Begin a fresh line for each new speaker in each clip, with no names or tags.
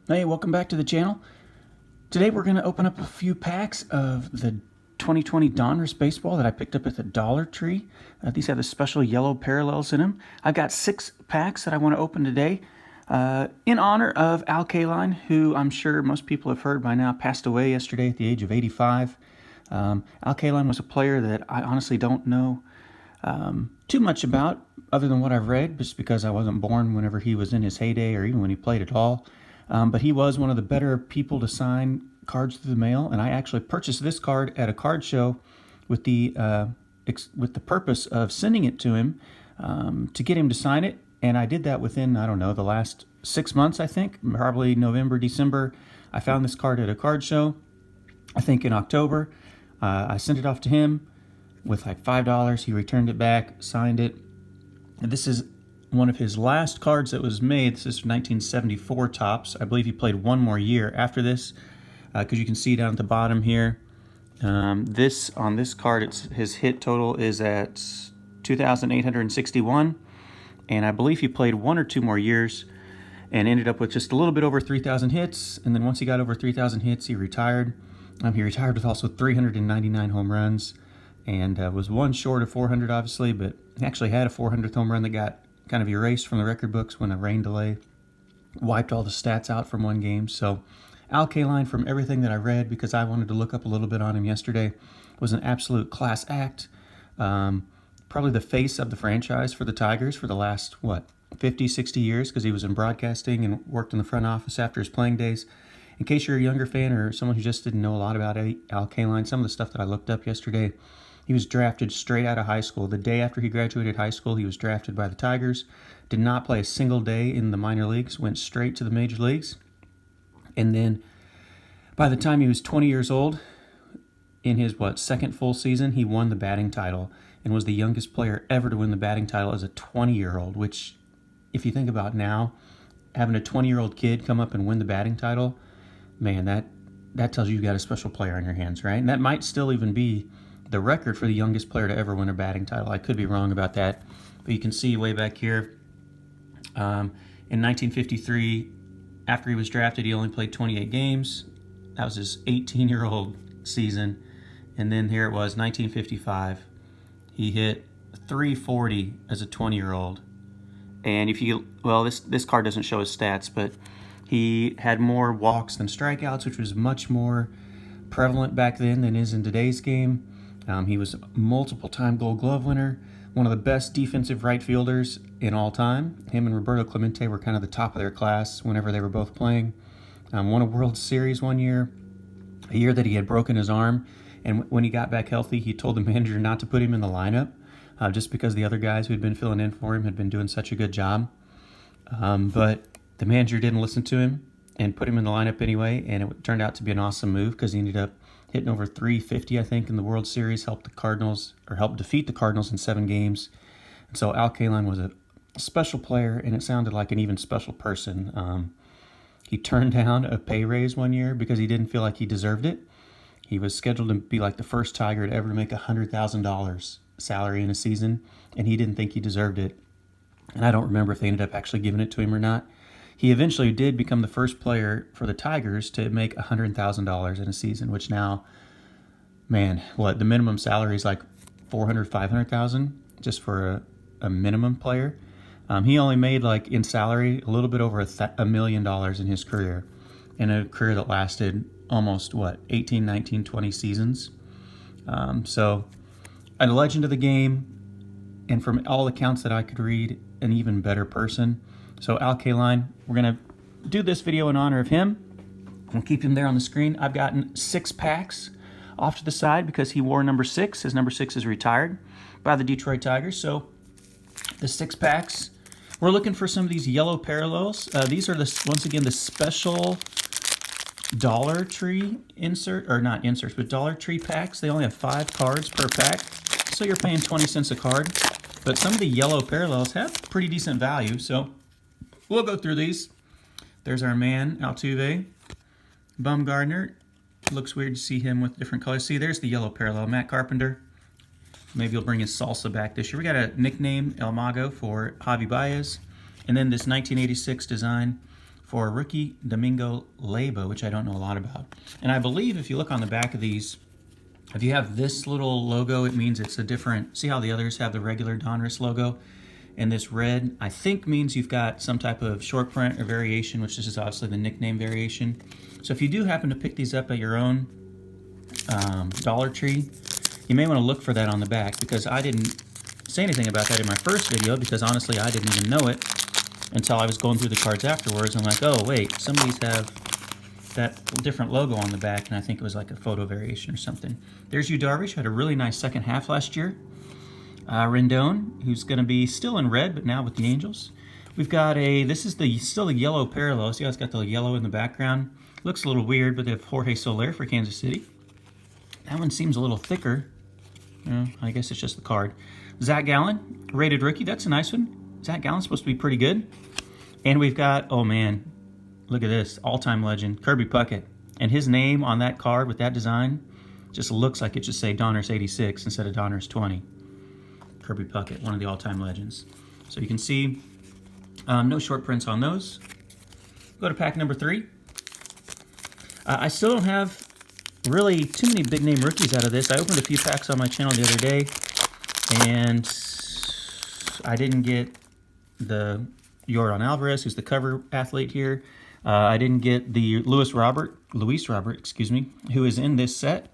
Hey, welcome back to the channel. Today we're going to open up a few packs of the 2020 Donruss baseball that I picked up at the Dollar Tree. These have the special yellow parallels in them. I've got 6 packs that I want to open today in honor of Al Kaline, who I'm sure most people have heard by now passed away yesterday at the age of 85. Al Kaline was a player that I honestly don't know too much about other than what I've read, just because I wasn't born whenever he was in his heyday or even when he played at all. But he was one of the better people to sign cards through the mail, and I actually purchased this card at a card show with the purpose of sending it to him to get him to sign it. And I did that within, I don't know, the last 6 months, I think, probably November, December. I found this card at a card show, I think in October. I sent it off to him with like $5. He returned it back, signed it. And this is one of his last cards that was made. This is 1974 Topps. I believe he played one more year after this, because you can see down at the bottom here. On this card, his hit total is at 2,861, and I believe he played 1 or 2 more years and ended up with just a little bit over 3,000 hits. And then once he got over 3,000 hits, he retired. He retired with also 399 home runs, and was one short of 400, obviously, but he actually had a 400th home run that got kind of erased from the record books when a rain delay wiped all the stats out from one game. So Al Kaline, from everything that I read, because I wanted to look up a little bit on him yesterday, was an absolute class act. Probably the face of the franchise for the Tigers for the last, 50, 60 years, because he was in broadcasting and worked in the front office after his playing days. In case you're a younger fan or someone who just didn't know a lot about Al Kaline, some of the stuff that I looked up yesterday: he was drafted straight out of high school. The day after he graduated high school, he was drafted by the Tigers, did not play a single day in the minor leagues, went straight to the major leagues. And then by the time he was 20 years old, in his, second full season, he won the batting title and was the youngest player ever to win the batting title as a 20-year-old, which, if you think about now, having a 20-year-old kid come up and win the batting title, man, that tells you got a special player on your hands, right? And that might still even be the record for the youngest player to ever win a batting title. I could be wrong about that, but you can see way back here, in 1953, after he was drafted, he only played 28 games. That was his 18-year-old season. And then here it was, 1955. He hit 340 as a 20-year-old. And this card doesn't show his stats, but he had more walks than strikeouts, which was much more prevalent back then than is in today's game. He was a multiple-time Gold Glove winner, one of the best defensive right fielders in all time. Him and Roberto Clemente were kind of the top of their class whenever they were both playing. Won a World Series one year, a year that he had broken his arm. And when he got back healthy, he told the manager not to put him in the lineup, just because the other guys who had been filling in for him had been doing such a good job. But the manager didn't listen to him and put him in the lineup anyway, and it turned out to be an awesome move, because he ended up hitting over 350, I think, in the World Series, helped defeat the Cardinals in 7 games. And so Al Kaline was a special player, and it sounded like an even special person. He turned down a pay raise one year because he didn't feel like he deserved it. He was scheduled to be like the first Tiger to ever make $100,000 salary in a season, and he didn't think he deserved it. And I don't remember if they ended up actually giving it to him or not. He eventually did become the first player for the Tigers to make $100,000 in a season, which now, man, the minimum salary is like $400,000, $500,000 just for a minimum player. He only made, in salary, a little bit over $1 million in his career, in a career that lasted almost 18, 19, 20 seasons. So a legend of the game, and from all accounts that I could read, an even better person. So Al Kaline, we're going to do this video in honor of him. We'll keep him there on the screen. I've gotten 6 packs off to the side because he wore number 6. His number 6 is retired by the Detroit Tigers. So the 6 packs, we're looking for some of these yellow parallels. These are, once again, the special Dollar Tree Dollar Tree packs. They only have 5 cards per pack, so you're paying 20 cents a card. But some of the yellow parallels have pretty decent value, so we'll go through these. There's our man, Altuve. Bumgarner. Looks weird to see him with different colors. See, there's the yellow parallel. Matt Carpenter. Maybe he'll bring his salsa back this year. We got a nickname, El Mago, for Javi Baez. And then this 1986 design for rookie Domingo Leyba, which I don't know a lot about. And I believe if you look on the back of these, if you have this little logo, it means it's a different, see how the others have the regular Donruss logo? And this red, I think, means you've got some type of short print or variation, which this is obviously the nickname variation. So if you do happen to pick these up at your own Dollar Tree, you may want to look for that on the back, because I didn't say anything about that in my first video, because honestly I didn't even know it until I was going through the cards afterwards. I'm like, oh wait, some of these have that different logo on the back, and I think it was like a photo variation or something. There's Yu Darvish, who had a really nice second half last year. Rendon, who's going to be still in red, but now with the Angels. We've got this is still the yellow parallel. See how it's got the yellow in the background? Looks a little weird, but they have Jorge Soler for Kansas City. That one seems a little thicker. I guess it's just the card. Zach Gallen, rated rookie. That's a nice one. Zach Gallen's supposed to be pretty good. And we've got, oh man, look at this, all-time legend, Kirby Puckett. And his name on that card with that design just looks like it should say Donruss 86 instead of Donruss 20. Kirby Puckett, one of the all-time legends. So you can see no short prints on those. Go to pack number 3. I still don't have really too many big name rookies out of this. I opened a few packs on my channel the other day, and I didn't get the Yordan Alvarez, who's the cover athlete here. I didn't get the Luis Robert, excuse me, who is in this set,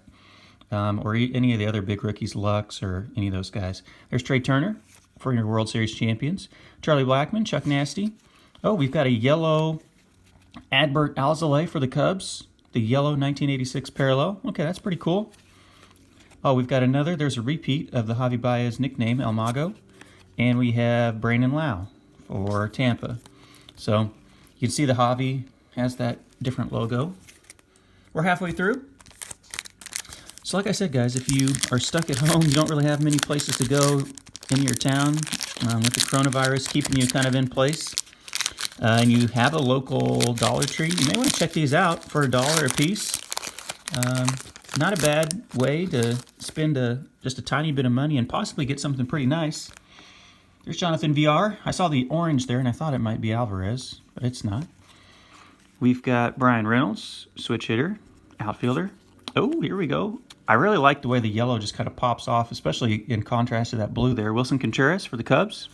or any of the other big rookies, Lux or any of those guys. There's Trey Turner for your World Series champions. Charlie Blackmon, Chuck Nasty. Oh, we've got a yellow Adbert Alzolay for the Cubs. The yellow 1986 parallel. Okay, that's pretty cool. Oh, we've got another. There's a repeat of the Javi Baez nickname, El Mago. And we have Brandon Lau for Tampa. So you can see the Javi has that different logo. We're halfway through. So like I said, guys, if you are stuck at home, you don't really have many places to go in your town with the coronavirus keeping you kind of in place, and you have a local Dollar Tree, you may want to check these out for $1 a piece. Not a bad way to spend just a tiny bit of money and possibly get something pretty nice. There's Jonathan VR. I saw the orange there and I thought it might be Alvarez, but it's not. We've got Brian Reynolds, switch hitter, outfielder. Oh, here we go. I really like the way the yellow just kind of pops off, especially in contrast to that blue there. Wilson Contreras for the Cubs.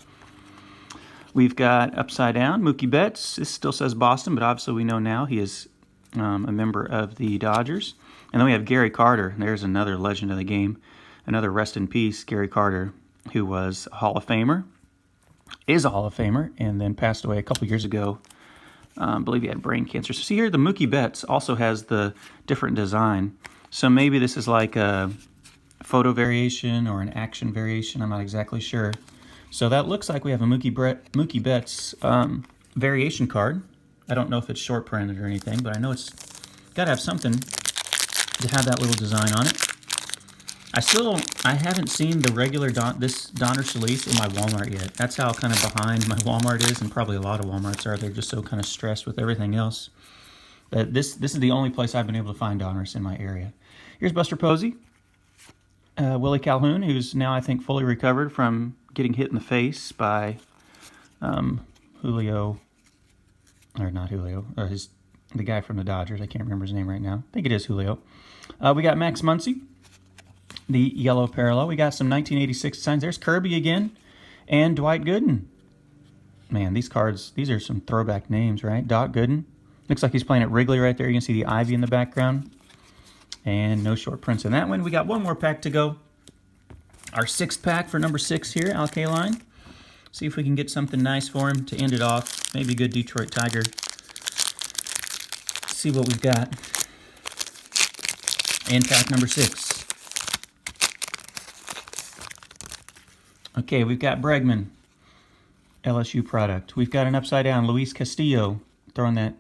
We've got upside down Mookie Betts. This still says Boston, but obviously we know now he is a member of the Dodgers. And then we have Gary Carter. There's another legend of the game. Another rest in peace, Gary Carter, who was a Hall of Famer, is a Hall of Famer, and then passed away a couple years ago. I believe he had brain cancer. So see here, the Mookie Betts also has the different design. So maybe this is like a photo variation or an action variation. I'm not exactly sure. So that looks like we have a Mookie Betts variation card. I don't know if it's short printed or anything, but I know it's got to have something to have that little design on it. I haven't seen the regular this Donruss release in my Walmart yet. That's how kind of behind my Walmart is, and probably a lot of Walmarts are. They're just so kind of stressed with everything else. But this is the only place I've been able to find Donruss in my area. Here's Buster Posey. Willie Calhoun, who's now, I think, fully recovered from getting hit in the face by Julio, or not Julio, the guy from the Dodgers. I can't remember his name right now. I think it is Julio. We got Max Muncy, the yellow parallel. We got some 1986 signs. There's Kirby again, and Dwight Gooden. Man, these cards, these are some throwback names, right? Doc Gooden. Looks like he's playing at Wrigley right there. You can see the ivy in the background. And no short prints in that one. We got one more pack to go. Our 6th pack for number 6 here, Kaline. See if we can get something nice for him to end it off. Maybe a good Detroit Tiger. See what we've got in pack number 6. Okay, we've got Bregman, LSU product. We've got an upside down Luis Castillo throwing that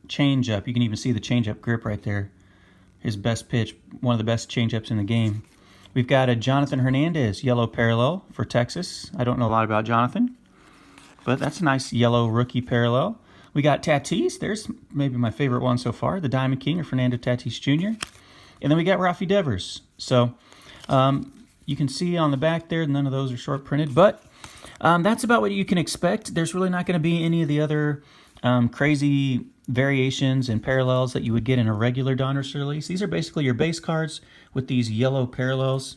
changeup. You can even see the changeup grip right there. His best pitch, one of the best changeups in the game. We've got a Jonathan Hernandez yellow parallel for Texas. I don't know a lot about Jonathan, but that's a nice yellow rookie parallel. We got Tatis. There's maybe my favorite one so far, the Diamond King or Fernando Tatis Jr. And then we got Rafi Devers. So you can see on the back there, none of those are short printed, but that's about what you can expect. There's really not going to be any of the other crazy variations and parallels that you would get in a regular Donruss release. These are basically your base cards with these yellow parallels.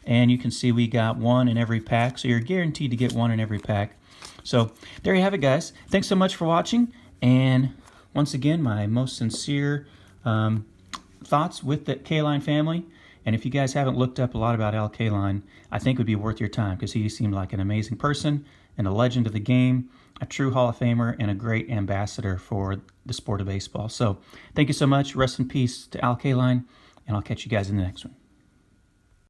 And you can see we got one in every pack, so you're guaranteed to get one in every pack. So there you have it, guys. Thanks so much for watching, and once again, my most sincere thoughts with the Kaline family. And if you guys haven't looked up a lot about Al Kaline, I think it would be worth your time, because he seemed like an amazing person and a legend of the game, a true Hall of Famer, and a great ambassador for the sport of baseball. So thank you so much. Rest in peace to Al Kaline, and I'll catch you guys in the next one.